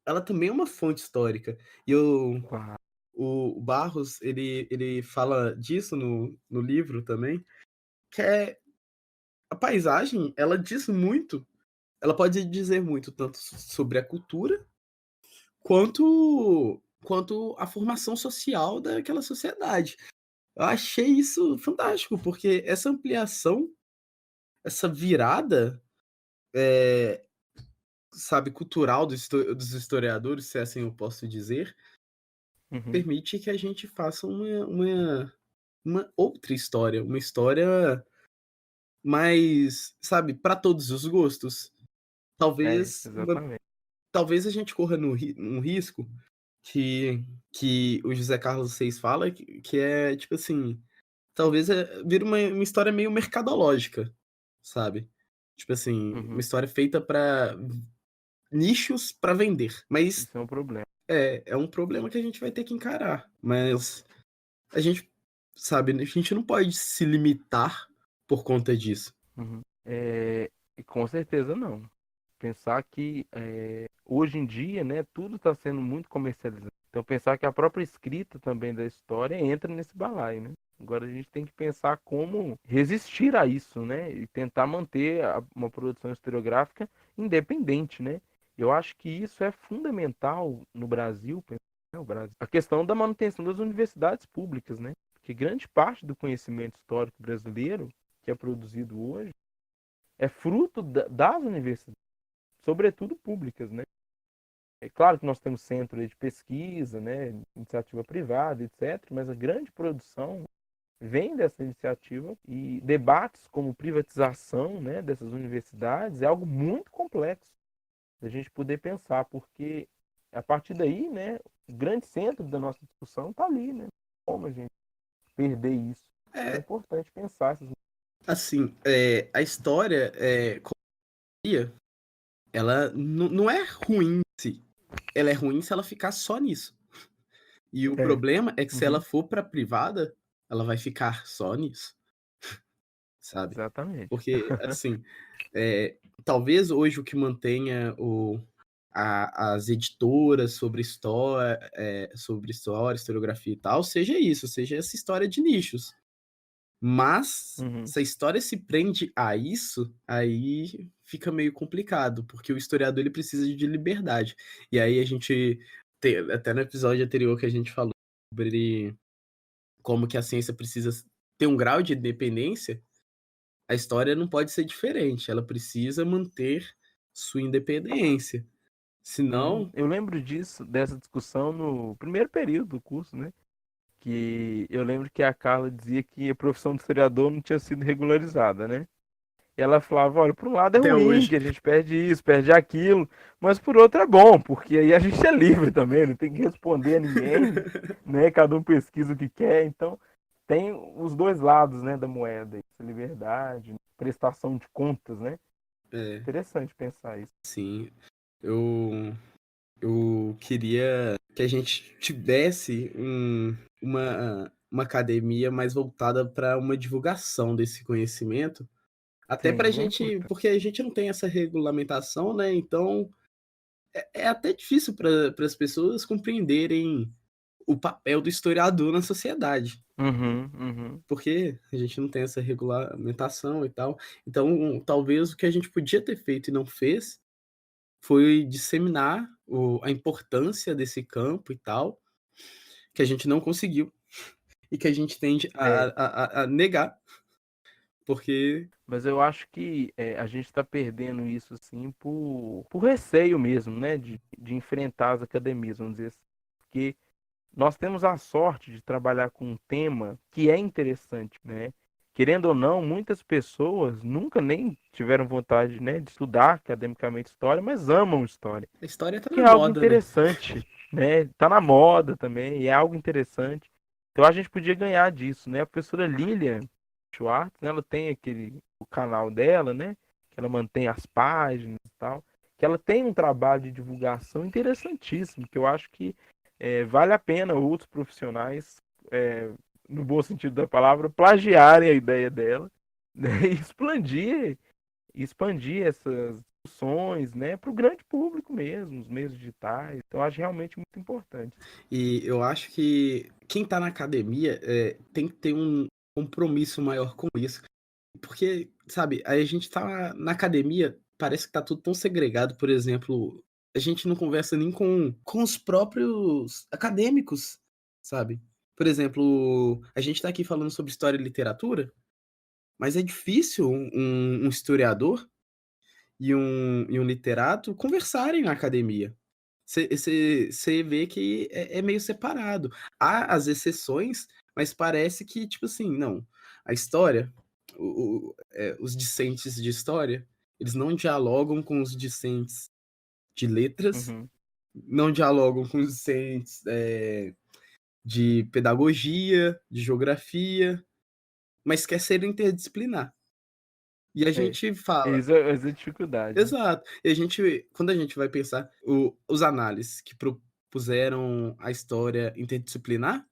ela também é uma fonte histórica. E Claro. o Barros, ele fala disso no livro também, que é a paisagem, ela diz muito, ela pode dizer muito tanto sobre a cultura quanto a formação social daquela sociedade. Eu achei isso fantástico, porque essa ampliação, essa virada, sabe, cultural dos historiadores, se assim eu posso dizer, Uhum. permite que a gente faça uma outra história, uma história mais, sabe, para todos os gostos. Talvez Exatamente. talvez a gente corra um risco que o José Carlos Seis fala, que é tipo assim, talvez vire uma história meio mercadológica, sabe? Tipo assim, uma Uhum. história feita para nichos para vender. Mas Isso é um problema. é um problema que a gente vai ter que encarar. Mas a gente, sabe, a gente não pode se limitar por conta disso. Uhum. E com certeza não. Pensar que hoje em dia, né, tudo está sendo muito comercializado. Então pensar que a própria escrita também da história entra nesse balaio, né? Agora a gente tem que pensar como resistir a isso, né? E tentar manter uma produção historiográfica independente, né? Eu acho que isso é fundamental no Brasil, né, o Brasil. A questão da manutenção das universidades públicas, né? Porque grande parte do conhecimento histórico brasileiro que é produzido hoje é fruto das universidades, sobretudo públicas, né? É claro que nós temos centro de pesquisa, né, iniciativa privada, etc., mas a grande produção vem dessa iniciativa e debates como privatização, né, dessas universidades é algo muito complexo. da gente poder pensar, porque a partir daí, né, o grande centro da nossa discussão está ali, né? Como a gente perder isso? É É, importante pensar essas. assim, a história, como eu diria, ela não é ruim em si. Ela é ruim se ela ficar só nisso. E o É. problema é que se ela Uhum. for para privada, ela vai ficar só nisso, sabe? Exatamente. Porque, assim, talvez hoje o que mantenha as editoras sobre história, historiografia e tal, seja isso, seja essa história de nichos. Mas, Uhum. se a história se prende a isso, aí fica meio complicado, porque o historiador ele precisa de liberdade. E aí a gente, até no episódio anterior que a gente falou sobre como que a ciência precisa ter um grau de independência, a história não pode ser diferente, ela precisa manter sua independência. Uhum. Senão, Eu lembro disso, dessa discussão no primeiro período do curso, né? Que eu lembro que a Carla dizia que a profissão de historiador não tinha sido regularizada, né? E ela falava, olha, por um lado é até ruim, que hoje, a gente perde isso, perde aquilo, mas por outro é bom, porque aí a gente é livre também, não tem que responder a ninguém, né? Cada um pesquisa o que quer, então tem os dois lados, né, da moeda, essa liberdade, prestação de contas, né? é, Interessante pensar isso. sim, eu, eu queria que a gente tivesse uma academia mais voltada para uma divulgação desse conhecimento, até para a Sim, é gente, importante. porque a gente não tem essa regulamentação, né? Então é até difícil para as pessoas compreenderem o papel do historiador na sociedade, Uhum, uhum. porque a gente não tem essa regulamentação e tal. Então, talvez o que a gente podia ter feito e não fez foi disseminar a importância desse campo e tal, que a gente não conseguiu e que a gente tende É, a negar, porque mas eu acho que a gente está perdendo isso assim por receio mesmo, né? De enfrentar as academias, vamos dizer assim. Porque nós temos a sorte de trabalhar com um tema que é interessante, né? Querendo ou não, muitas pessoas nunca nem tiveram vontade, né, de estudar academicamente história, mas amam história, a história tá que na é algo moda, né? interessante, né? Tá na moda também, e é algo interessante. Então a gente podia ganhar disso, né? A professora Lilian Schwartz, né, ela tem o canal dela, né? Que ela mantém as páginas e tal, que ela tem um trabalho de divulgação interessantíssimo, que eu acho que vale a pena outros profissionais, é, no bom sentido da palavra, plagiarem a ideia dela, né? E expandir essas discussões, né, para o grande público mesmo, os meios digitais. Então, eu acho realmente muito importante. E eu acho que quem tá na academia tem que ter um compromisso maior com isso. Porque, sabe, aí a gente tá na academia, parece que tá tudo tão segregado, por exemplo, a gente não conversa nem com os próprios acadêmicos, sabe? Por exemplo, a gente tá aqui falando sobre história e literatura, mas é difícil um historiador e um literato conversarem na academia. Você vê que é meio separado. Há as exceções, mas parece que, tipo assim, não. A história, os discentes de história, eles não dialogam com os discentes de letras, Uhum. não dialogam com os discentes de pedagogia, de geografia, mas quer ser interdisciplinar. E a É, gente fala, essa é a dificuldade, né? exato. E quando a gente vai pensar os análises que propuseram a história interdisciplinar,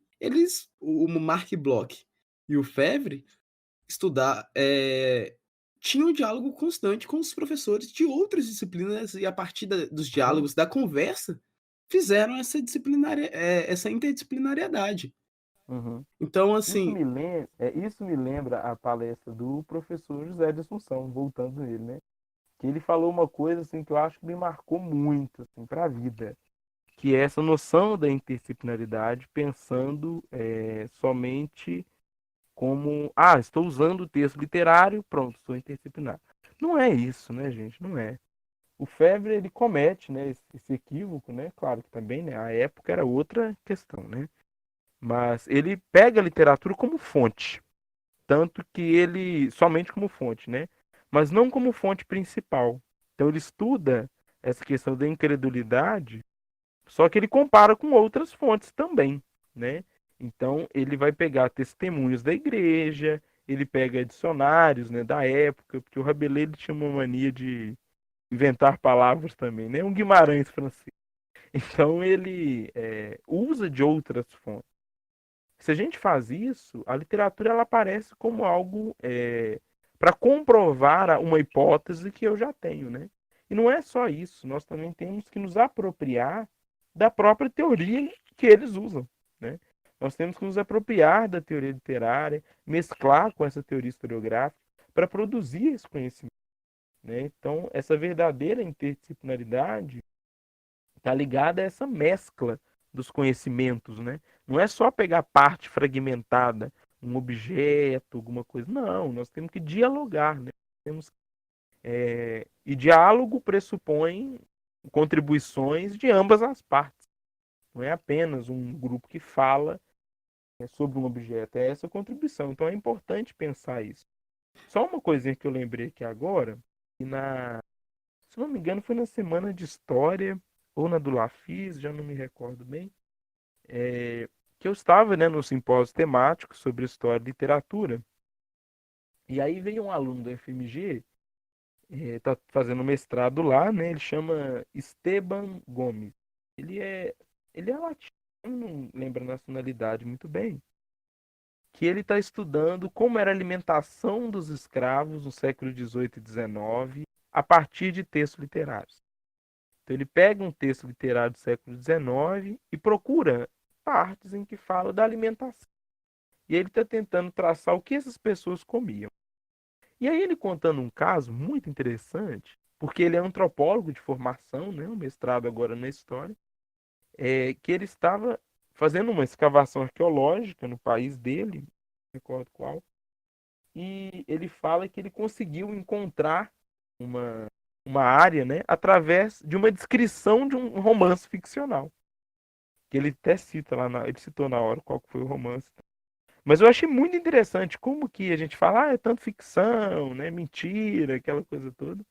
o Mark Bloch e o Fevre tinham um diálogo constante com os professores de outras disciplinas e a partir dos Sim. diálogos, da conversa, fizeram essa interdisciplinariedade. Uhum. Então, assim, Isso me lembra a palestra do professor José de Assunção, voltando nele, né? Que ele falou uma coisa assim que eu acho que me marcou muito assim para a vida, que é essa noção da interdisciplinaridade, pensando somente como, estou usando o texto literário, pronto, sou interdisciplinar. Não é isso, né, gente? Não é. O Febvre, ele comete, né, esse equívoco, né? Claro que também, né, a época era outra questão, né? Mas ele pega a literatura como fonte, tanto que ele somente como fonte, né? Mas não como fonte principal. Então ele estuda essa questão da incredulidade, só que ele compara com outras fontes também, né? Então ele vai pegar testemunhos da igreja, ele pega dicionários, né, da época, porque o Rabelais ele tinha uma mania de inventar palavras também, né? Um Guimarães francês. Então ele usa de outras fontes. Se a gente faz isso, a literatura ela aparece como algo para comprovar uma hipótese que eu já tenho, né? E não é só isso, nós também temos que nos apropriar da própria teoria que eles usam, né? Nós temos que nos apropriar da teoria literária, mesclar com essa teoria historiográfica para produzir esse conhecimento, né? Então, essa verdadeira interdisciplinaridade está ligada a essa mescla dos conhecimentos, né? Não é só pegar parte fragmentada, um objeto, alguma coisa. Não, nós temos que dialogar, né? Temos, e diálogo pressupõe contribuições de ambas as partes. Não é apenas um grupo que fala sobre um objeto, é essa contribuição. Então é importante pensar isso. Só uma coisinha que eu lembrei aqui agora, e se não me engano, foi na semana de história ou na do Lafis, já não me recordo bem, que eu estava, né, no simpósio temático sobre história e literatura. E aí veio um aluno da FMG, está fazendo mestrado lá, né? Ele chama Esteban Gomes. Ele é, ele é latino, eu não lembro a nacionalidade muito bem. Que ele está estudando como era a alimentação dos escravos no século XVIII e XIX a partir de textos literários. Então ele pega um texto literário do século XIX e procura partes em que fala da alimentação. E ele está tentando traçar o que essas pessoas comiam. E aí ele contando um caso muito interessante, porque ele é antropólogo de formação, né, um mestrado agora na história, que ele estava fazendo uma escavação arqueológica no país dele, não recordo qual, e ele fala que ele conseguiu encontrar uma área, né, através de uma descrição de um romance ficcional. Que ele até cita lá, ele citou na hora qual que foi o romance. Mas eu achei muito interessante como que a gente fala, é tanto ficção, né, mentira, aquela coisa toda.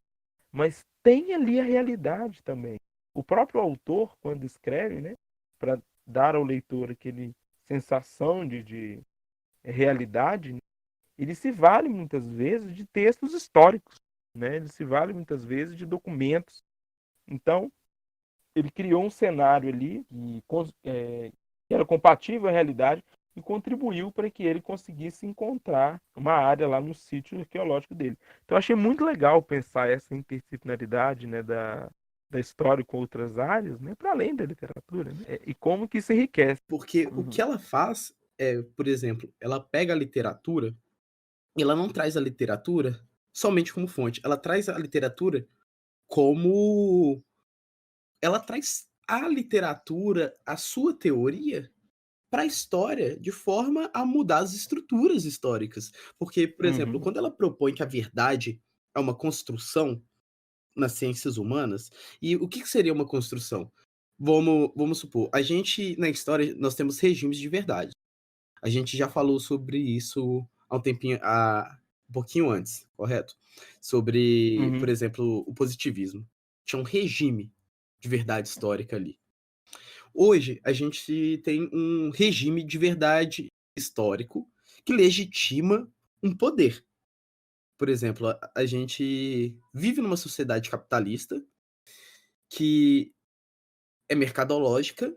Mas tem ali a realidade também. O próprio autor, quando escreve, né, para dar ao leitor aquele sensação de realidade, né, ele se vale muitas vezes de textos históricos, né? Ele se vale muitas vezes de documentos. Então, ele criou um cenário ali que era compatível à realidade e contribuiu para que ele conseguisse encontrar uma área lá no sítio arqueológico dele. Então, eu achei muito legal pensar essa interdisciplinaridade, né, da história com outras áreas, né, para além da literatura, né, e como que isso enriquece. Porque o Uhum. que ela faz é, por exemplo, ela pega a literatura e ela não traz a literatura somente como fonte, ela traz a literatura como ela traz a literatura, a sua teoria para a história de forma a mudar as estruturas históricas. Porque, por exemplo, Uhum. quando ela propõe que a verdade é uma construção nas ciências humanas, e o que seria uma construção? Vamos supor, a gente, na história, nós temos regimes de verdade. A gente já falou sobre isso há um pouquinho antes, correto? Sobre, por Uhum. exemplo, o positivismo. Tinha um regime de verdade histórica ali. Hoje, a gente tem um regime de verdade histórico que legitima um poder. Por exemplo, a gente vive numa sociedade capitalista que é mercadológica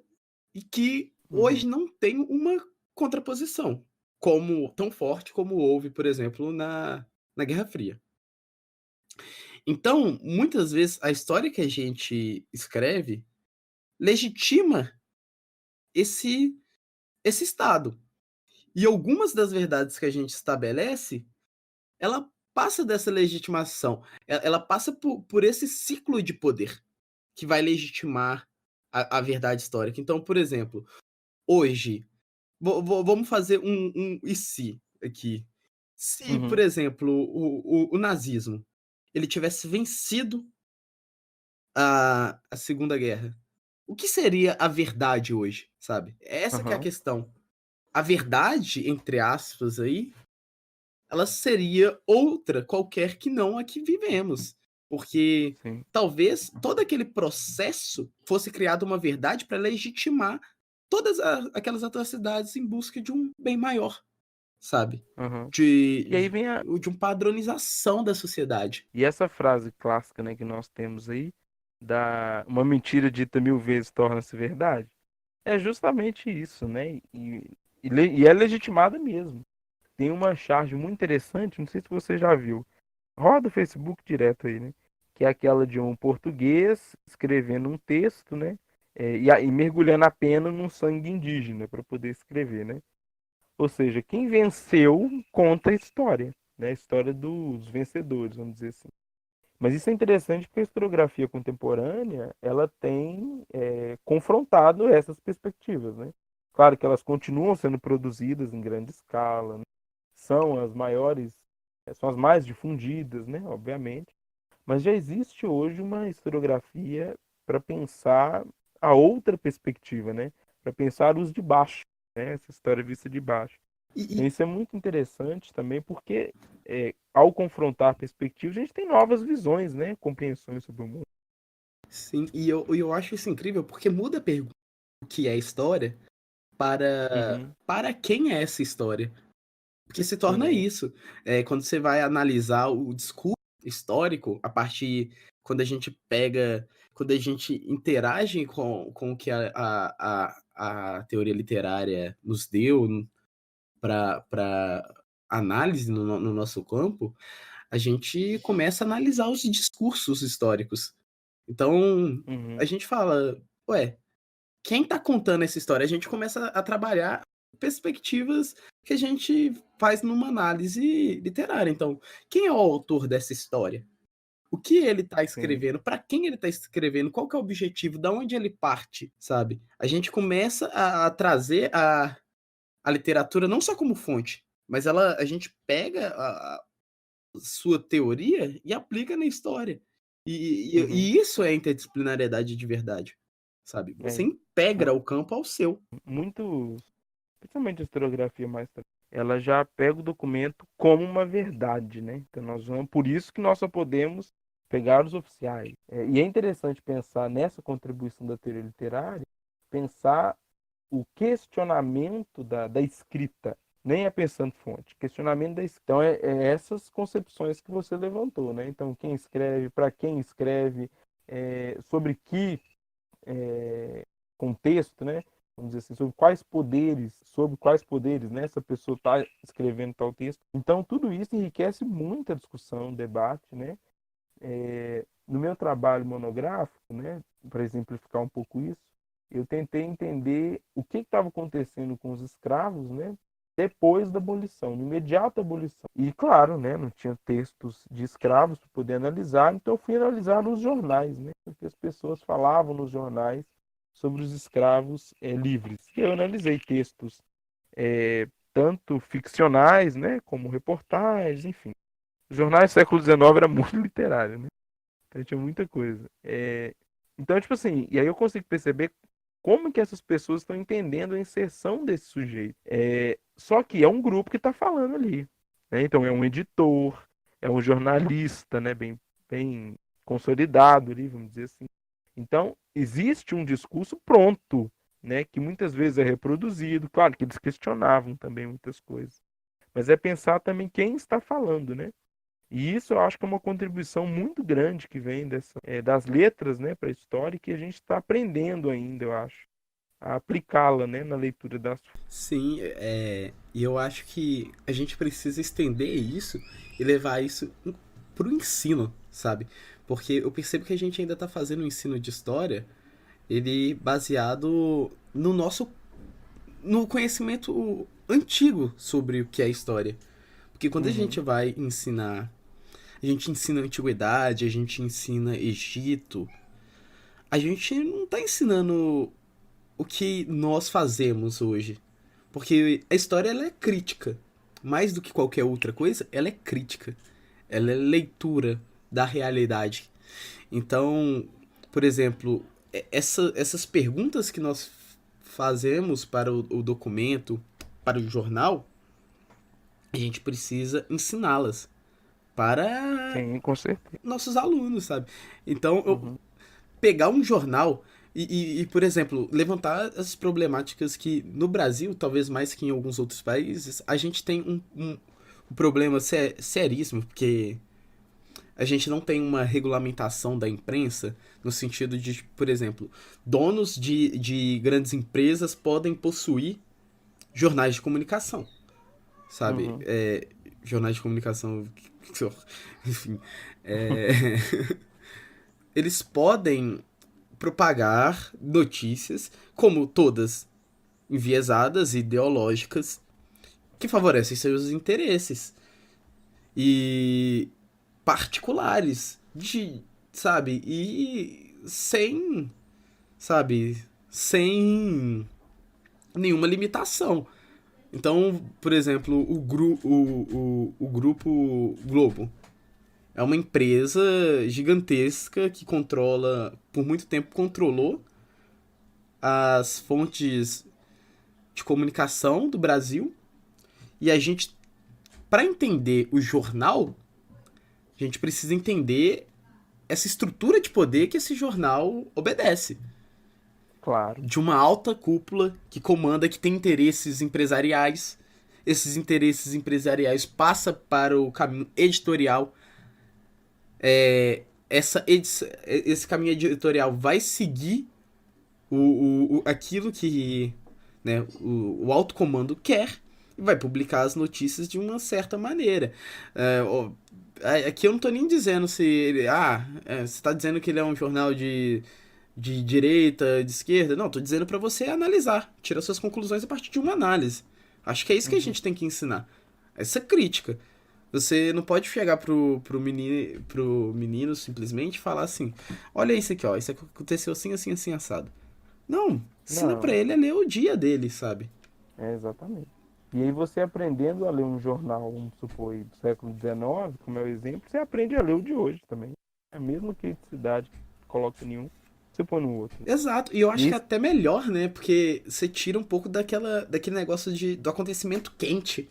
e que Uhum. hoje não tem uma contraposição tão forte como houve, por exemplo, na Guerra Fria. Então, muitas vezes, a história que a gente escreve legitima esse, esse estado. E algumas das verdades que a gente estabelece, ela passa dessa legitimação, ela passa por esse ciclo de poder que vai legitimar a verdade histórica. Então, por exemplo, hoje, vamos fazer um e se aqui. Se, por Uhum. exemplo, o nazismo ele tivesse vencido a Segunda Guerra, o que seria a verdade hoje, sabe? Essa que é a Uhum. questão. A verdade, entre aspas, aí, ela seria outra qualquer que não a que vivemos. porque sim. talvez todo aquele processo fosse criado uma verdade para legitimar todas aquelas atrocidades em busca de um bem maior, sabe? Aham. E aí De, vem a de uma padronização da sociedade. e essa frase clássica, né, que nós temos aí, da uma mentira dita 1000 vezes torna-se verdade, é justamente isso, né? E é legitimada mesmo. Tem uma charge muito interessante, não sei se você já viu. Roda o Facebook direto aí, né? Que é aquela de um português escrevendo um texto, né? E mergulhando a pena num sangue indígena para poder escrever, né? Ou seja, quem venceu conta a história, né? A história dos vencedores, vamos dizer assim. Mas isso é interessante porque a historiografia contemporânea ela tem confrontado essas perspectivas, né? Claro que elas continuam sendo produzidas em grande escala, né? São as maiores, são as mais difundidas, né? Obviamente, mas já existe hoje uma historiografia para pensar a outra perspectiva, né? Para pensar os de baixo, né? Essa história vista de baixo. E, Então, e- isso é muito interessante também, porque ao confrontar perspectivas, a gente tem novas visões, né? Compreensões sobre o mundo. sim, e eu acho isso incrível porque muda a pergunta o que é história Uhum, para quem é essa história. Porque se torna uhum, isso. Quando você vai analisar o discurso histórico, a partir quando a gente pega, quando a gente interage com o que a teoria literária nos deu para análise no nosso campo, a gente começa a analisar os discursos históricos. Então, a uhum, gente fala, ué, quem tá contando essa história? A gente começa a trabalhar perspectivas que a gente faz numa análise literária. Então, quem é o autor dessa história? O que ele tá sim, escrevendo? Para quem ele tá escrevendo? Qual que é o objetivo? Da onde ele parte, sabe? A gente começa a trazer a literatura não só como fonte, mas a gente pega a sua teoria e aplica na história. uhum. E isso é interdisciplinariedade de verdade, sabe? Você É, integra mu- o campo ao seu. muitos, principalmente a historiografia ela já pega o documento como uma verdade, né? Então nós vamos, por isso que nós só podemos pegar os oficiais. E é interessante pensar nessa contribuição da teoria literária, pensar o questionamento da escrita, nem é pensando fonte, questionamento da escrita. Então, é essas concepções que você levantou, né? Então, quem escreve, para quem escreve, sobre que contexto, né? Vamos dizer assim, sobre quais poderes, né? Essa pessoa está escrevendo tal texto. Então, tudo isso enriquece muito a discussão, o debate, né? No meu trabalho monográfico, né, para exemplificar um pouco isso, eu tentei entender o que estava acontecendo com os escravos, né, depois da abolição, na imediata abolição. E claro, né, não tinha textos de escravos para poder analisar, então eu fui analisar nos jornais, né, o que as pessoas falavam nos jornais sobre os escravos livres. E eu analisei textos tanto ficcionais, né, como reportagens, enfim. Os jornais do século XIX era muito literário, né? Então tinha muita coisa. Então, tipo assim, e aí eu consigo perceber como que essas pessoas estão entendendo a inserção desse sujeito. Só que é um grupo que está falando ali, né? Então é um editor, é um jornalista, né? Bem consolidado ali, vamos dizer assim. Então, existe um discurso pronto, né? Que muitas vezes é reproduzido. Claro que eles questionavam também muitas coisas. Mas é pensar também quem está falando, né? E isso eu acho que é uma contribuição muito grande que vem das letras, né, para a história e que a gente está aprendendo ainda, eu acho, a aplicá-la, né, na leitura das. Sim, e eu acho que a gente precisa estender isso e levar isso pro ensino, sabe? Porque eu percebo que a gente ainda tá fazendo um ensino de história, ele baseado no conhecimento antigo sobre o que é história. Porque quando a gente Uhum, vai ensinar, a gente ensina antiguidade, a gente ensina Egito, a gente não tá ensinando o que nós fazemos hoje. Porque a história ela é crítica. Mais do que qualquer outra coisa, ela é crítica. Ela é leitura da realidade. Então, por exemplo, essas perguntas que nós fazemos para o documento, para o jornal, a gente precisa ensiná-las. para Sim, com certeza. nossos alunos, sabe? Então, Uhum. pegar um jornal por exemplo, levantar as problemáticas que no Brasil, talvez mais que em alguns outros países, a gente tem um problema seríssimo, porque a gente não tem uma regulamentação da imprensa no sentido de, por exemplo, donos de grandes empresas podem possuir jornais de comunicação, sabe? Uhum. Jornais de comunicação, enfim, é, eles podem propagar notícias, como todas enviesadas e ideológicas, que favorecem seus interesses e particulares, sabe? E sabe, sem nenhuma limitação. Então, por exemplo, o grupo Globo é uma empresa gigantesca que controla, por muito tempo controlou as fontes de comunicação do Brasil. E a gente, para entender o jornal, a gente precisa entender essa estrutura de poder que esse jornal obedece. Claro. De uma alta cúpula que comanda, que tem interesses empresariais. Esses interesses empresariais passam para o caminho editorial. Esse caminho editorial vai seguir aquilo que, né, o alto comando quer e vai publicar as notícias de uma certa maneira. Aqui eu não tô nem dizendo se ele. Você tá dizendo que ele é um jornal de direita, de esquerda. Não, tô dizendo para você analisar, tirar suas conclusões a partir de uma análise. Acho que é isso que a Uhum. gente tem que ensinar. Essa crítica. Você não pode chegar pro menino simplesmente falar assim: olha isso aqui, ó, isso aconteceu assim, assim, assim, assado. Não, ensina pra Não, ele a ler o dia dele, sabe? exatamente. E aí você aprendendo a ler um jornal, vamos supor, aí, do século XIX, como é o exemplo, você aprende a ler o de hoje também. É a mesma criticidade que coloca em um, você põe no outro. Exato, e eu acho E que é isso, até melhor, né? Porque você tira um pouco daquele negócio do acontecimento quente.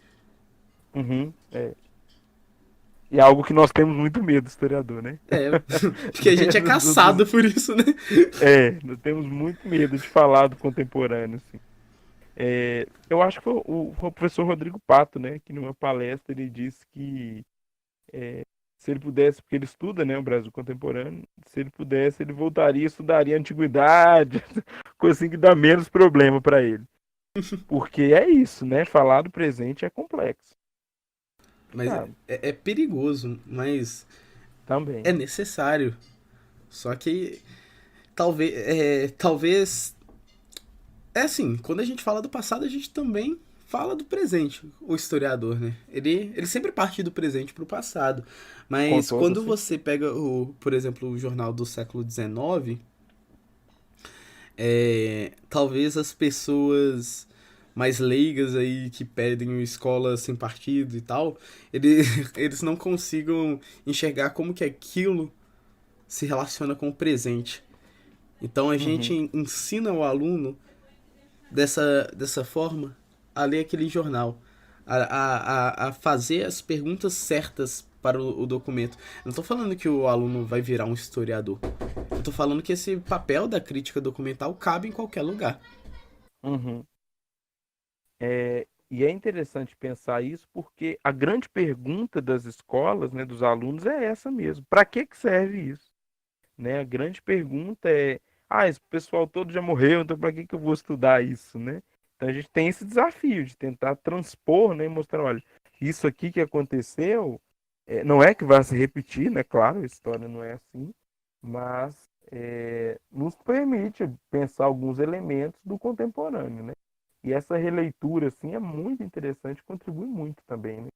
uhum, é. E é algo que nós temos muito medo, historiador, né? É, porque a gente é Medo caçado por isso, né? nós temos muito medo de falar do contemporâneo, assim. Eu acho que foi o professor Rodrigo Pato, né, que numa palestra ele disse que se ele pudesse, porque ele estuda, né, o Brasil contemporâneo, se ele pudesse, ele voltaria e estudaria a antiguidade, coisa assim que dá menos problema para ele. Porque é isso, né? Falar do presente é complexo. Mas Ah, é perigoso, mas é também. necessário. Só que talvez. É assim, quando a gente fala do passado, a gente também fala do presente, o historiador, né? Ele sempre parte do presente pro passado. Com Mas toda quando certeza. você pega, por exemplo, o jornal do século XIX, talvez as pessoas mais leigas aí que pedem uma escola sem partido e tal, ele, eles não consigam enxergar como que aquilo se relaciona com o presente. Então a Uhum. gente ensina o aluno dessa forma a ler aquele jornal, a fazer as perguntas certas para o documento. Eu não estou falando que o aluno vai virar um historiador. Eu estou falando que esse papel da crítica documental cabe em qualquer lugar. Uhum. E é interessante pensar isso porque a grande pergunta das escolas, né, dos alunos é essa mesmo. Para que que serve isso? Né? A grande pergunta é, esse pessoal todo já morreu, então para que que eu vou estudar isso, né? Então a gente tem esse desafio de tentar transpor, né, e mostrar, olha, isso aqui que aconteceu, não é que vai se repetir, né? Claro, a história não é assim, mas nos permite pensar alguns elementos do contemporâneo, né? E essa releitura, assim, é muito interessante, contribui muito também, né?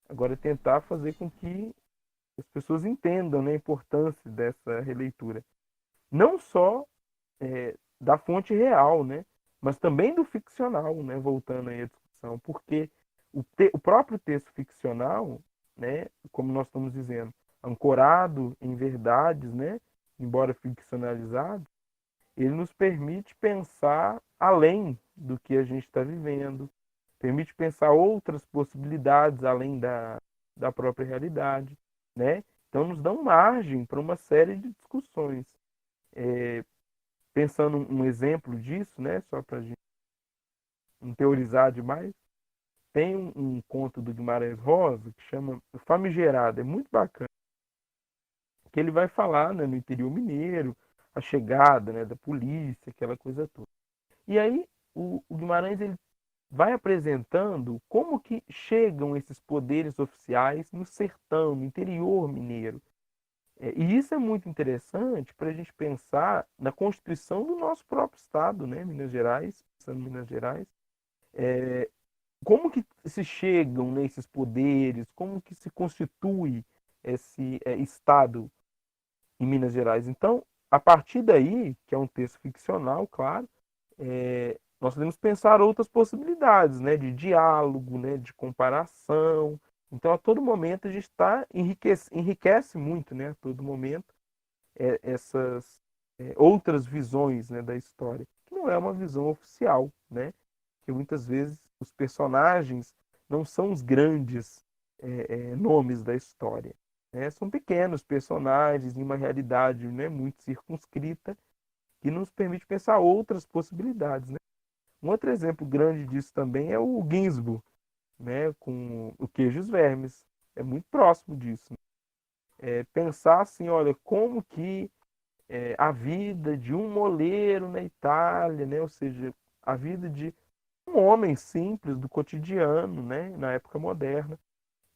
Agora, tentar fazer com que as pessoas entendam, né, a importância dessa releitura. Não só da fonte real, né, mas também do ficcional, né, voltando aí à discussão, porque o próprio texto ficcional, né, como nós estamos dizendo, ancorado em verdades, né, embora ficcionalizado, ele nos permite pensar além do que a gente está vivendo, permite pensar outras possibilidades além da própria realidade, né? Então nos dão margem para uma série de discussões. Pensando um exemplo disso, né? Só para a gente não teorizar demais, tem um conto do Guimarães Rosa que chama O Famigerado, é muito bacana, que ele vai falar, né, no interior mineiro, a chegada, né, da polícia, aquela coisa toda. E aí o Guimarães ele vai apresentando como que chegam esses poderes oficiais no sertão, no interior mineiro. E isso é muito interessante para a gente pensar na constituição do nosso próprio estado, né, Minas Gerais, pensando em Minas Gerais, como que se chegam nesses poderes, como que se constitui esse estado em Minas Gerais. Então, a partir daí, que é um texto ficcional, claro, nós podemos pensar outras possibilidades, né, de diálogo, né, de comparação. Então, a todo momento a gente enriquece muito, né, a todo momento, essas outras visões, né, da história, que não é uma visão oficial, né, que muitas vezes os personagens não são os grandes nomes da história, né? São pequenos personagens em uma realidade, né, muito circunscrita que nos permite pensar outras possibilidades, né? Um outro exemplo grande disso também é o Ginsburg, né, com o Queijo e os Vermes. É muito próximo disso, né? Pensar assim, olha, como que a vida de um moleiro na Itália, né, ou seja, a vida de um homem simples do cotidiano, né, na época moderna.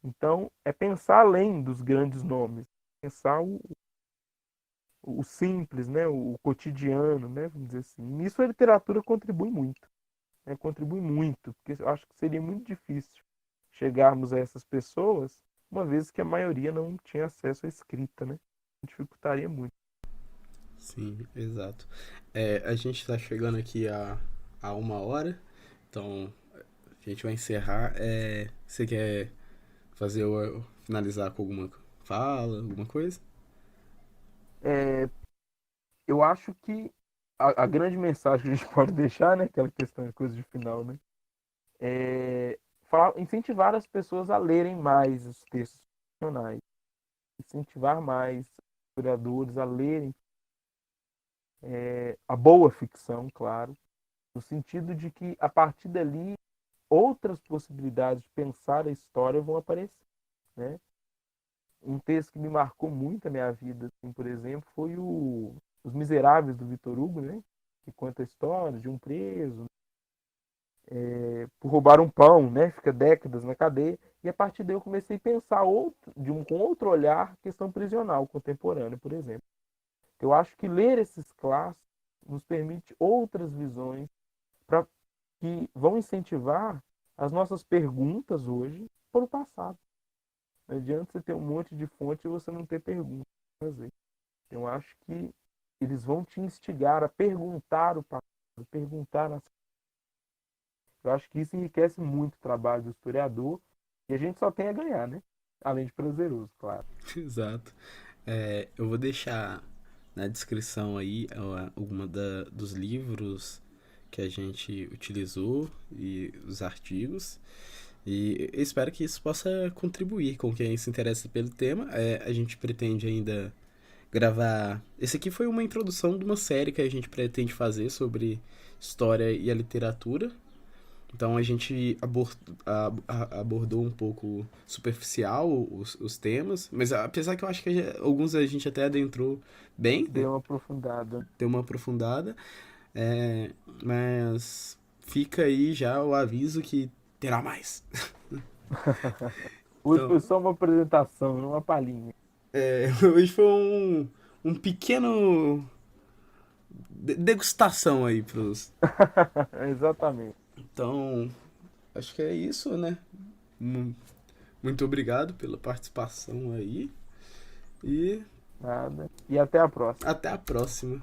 Então, é pensar além dos grandes nomes, pensar o simples, né, o cotidiano, né, vamos dizer assim. Nisso a literatura contribui muito, né, contribui muito, porque eu acho que seria muito difícil chegarmos a essas pessoas, uma vez que a maioria não tinha acesso à escrita, né, dificultaria muito. Sim, exato. A gente está chegando aqui a 1 hora, então a gente vai encerrar. Você quer finalizar com alguma fala, alguma coisa? Eu acho que a grande mensagem que a gente pode deixar, né, aquela questão de coisa de final, né, incentivar as pessoas a lerem mais os textos ficcionais, incentivar mais historiadores a lerem a boa ficção, claro, no sentido de que a partir dali outras possibilidades de pensar a história vão aparecer, né? Um texto que me marcou muito a minha vida, assim, por exemplo, foi Os Miseráveis do Victor Hugo, né? Que conta a história de um preso por roubar um pão, né? Fica décadas na cadeia. E a partir daí eu comecei a pensar com outro olhar questão prisional contemporânea, por exemplo. Eu acho que ler esses clássicos nos permite outras visões que vão incentivar as nossas perguntas hoje para o passado. Não adianta você ter um monte de fonte e você não ter perguntas a fazer. Eu acho que eles vão te instigar a perguntar o passado, perguntar as... Eu acho que isso enriquece muito o trabalho do historiador e a gente só tem a ganhar, né? Além de prazeroso, claro. Exato. Eu vou deixar na descrição aí alguma dos livros que a gente utilizou e os artigos. E eu espero que isso possa contribuir com quem se interessa pelo tema. A gente pretende ainda gravar. Esse aqui foi uma introdução de uma série que a gente pretende fazer sobre história e a literatura. Então a gente abordou um pouco superficial os temas, mas apesar que eu acho que alguns a gente até adentrou bem, né? Deu uma aprofundada. Deu uma aprofundada, mas fica aí já o aviso que terá mais. Hoje Então, foi só uma apresentação, uma palhinha. hoje foi um pequeno degustação aí pros. Exatamente. Então, acho que é isso, né? Muito obrigado pela participação aí. E Nada. E até a próxima. até a próxima.